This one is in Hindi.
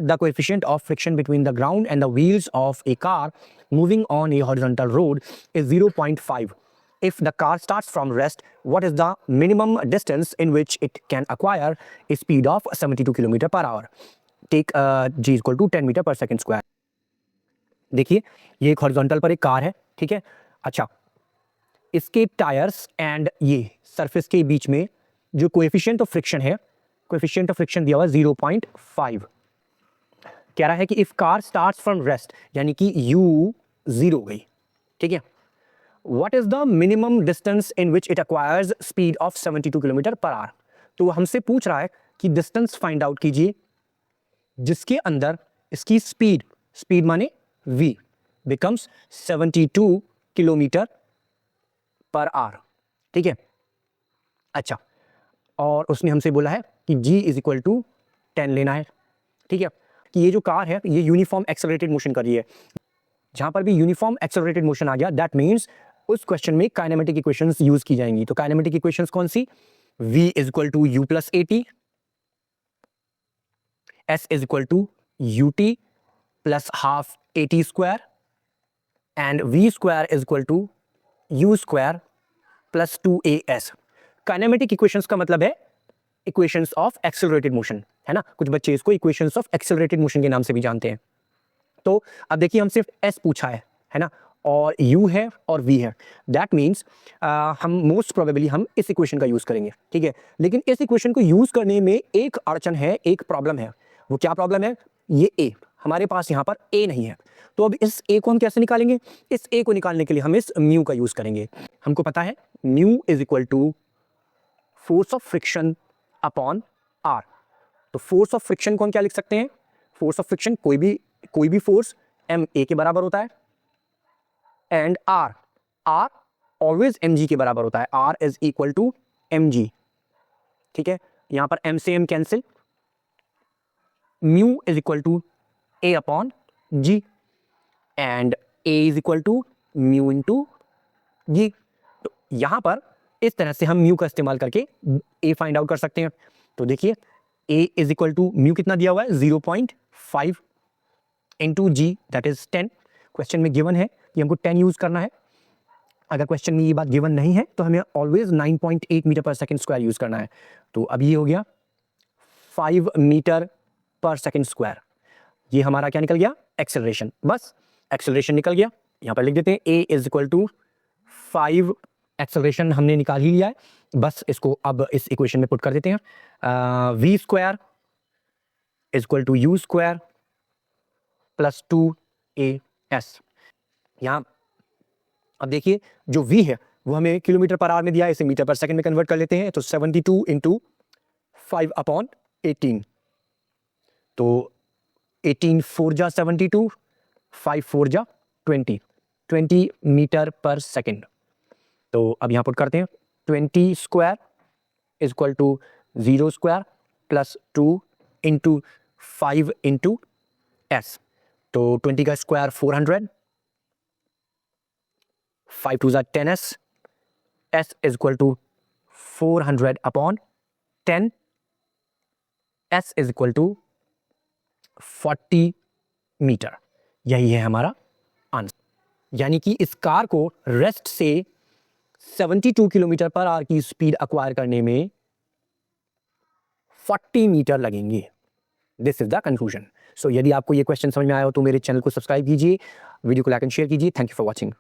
The coefficient of friction between the ground and the wheels of a car moving on a horizontal road is 0.5. If the car starts from rest, what is the minimum distance in which it can acquire a speed of 72 km per hour? Take g equal to 10 meter per second square. देखिए ये एक हॉरिजॉन्टल पर एक कार है, ठीक है। अच्छा, इसके टायर्स एंड ये सरफेस के बीच में जो कोएफिशिएंट ऑफ फ्रिक्शन है, कोएफिशिएंट ऑफ फ्रिक्शन दिया हुआ 0.5। कह रहा है कि if car starts from rest, यानी कि u 0 गई, ठीक है। What is the minimum distance in which it acquires speed of 72 kilometre per hour. तो वो हमसे पूछ रहा है कि डिस्टेंस फाइंड आउट कीजिए जिसके अंदर इसकी स्पीड माने v becomes 72 kilometre per hour, ठीक है। अच्छा, और उसने हमसे बोला है कि g इज इक्वल टू 10 लेना है, ठीक है। कि ये जो कार है ये यूनिफॉर्म एक्सेलरेटेड मोशन कर रही है। जहां पर भी यूनिफॉर्म एक्सेलरेटेड मोशन आ गया, दैट मीन्स उस क्वेश्चन में काइनेमेटिक इक्वेशंस यूज की जाएंगी। तो काइनेमेटिक इक्वेशंस कौन सी? v is equal to u plus at, s is equal to ut plus half at square and v square is equal to u square plus 2as। Kinematic equations का मतलब है इक्वेशंस ऑफ एक्सेलरेटेड मोशन, है ना। कुछ बच्चे इसको इक्वेशंस ऑफ एक्सेलरेटेड मोशन के नाम से भी जानते हैं। तो अब देखिए हम सिर्फ s पूछा है ना, और u है और v है। दैट मीन्स हम मोस्ट प्रोबेबली हम इस इक्वेशन का यूज करेंगे, ठीक है। लेकिन इस इक्वेशन को यूज करने में एक अड़चन है, एक प्रॉब्लम है। वो क्या प्रॉब्लम है? ये a, हमारे पास यहाँ पर a नहीं है। तो अब इस a को हम कैसे निकालेंगे? इस a को निकालने के लिए हम इस म्यू का यूज करेंगे। हमको पता है mu is equal to force of friction upon r। तो फोर्स ऑफ फ्रिक्शन को हम क्या लिख सकते हैं? फोर्स ऑफ फ्रिक्शन कोई भी फोर्स m a के बराबर होता है, एंड r ऑलवेज mg के बराबर होता है। r is equal to mg, ठीक है। यहां पर m से m cancel, mu is equal to a upon g and a is equal to mu into g। तो यहां पर इस तरह से हम म्यू का इस्तेमाल करके a फाइंड आउट कर सकते हैं। तो देखिए a is equal to mu कितना दिया हुआ है? 0.5 into g, that is 10। Question में गिवन है कि हमको 10 यूज करना है। अगर क्वेश्चन में ये बात गिवन नहीं है तो हमें ऑलवेज 9.8 मीटर पर सेकंड स्क्वायर यूज करना है। तो अब ये हो गया 5 मीटर पर सेकंड स्क्वायर। ये हमारा क्या निकल गया? एक्सेलरेशन। बस एक्सेलरेशन निकल गया। यहां पर लिख देते हैं a is equal to 5, acceleration हमने निकाल ही लिया है। बस इसको अब इस इक्वेशन में पुट कर देते हैं। v square is equal to u square plus 2as। यहां अब देखिए जो v है वो हमें किलोमीटर पर आवर में दिया है, इसे मीटर पर सेकंड में कन्वर्ट कर लेते हैं। तो 72 इंटू 5 अपॉन 18। तो 18 4 जा 72, 5 4 जा 20 मीटर पर सेकंड। तो अब यहां पुट करते हैं 20 square is equal to 0 square plus 2 into 5 into s. तो 20 का square 400, 5 2 10s, s is equal to 400 upon 10, s is equal to 40 metre. यही है हमारा आंसर। यानी कि इस कार को रेस्ट से 72 किलोमीटर पर आवर की स्पीड अक्वायर करने में 40 मीटर लगेंगे। This is the conclusion. So यदि आपको ये क्वेश्चन समझ में आया हो तो मेरे चैनल को सब्सक्राइब कीजिए, वीडियो को लाइक एंड शेयर कीजिए। Thank you for watching.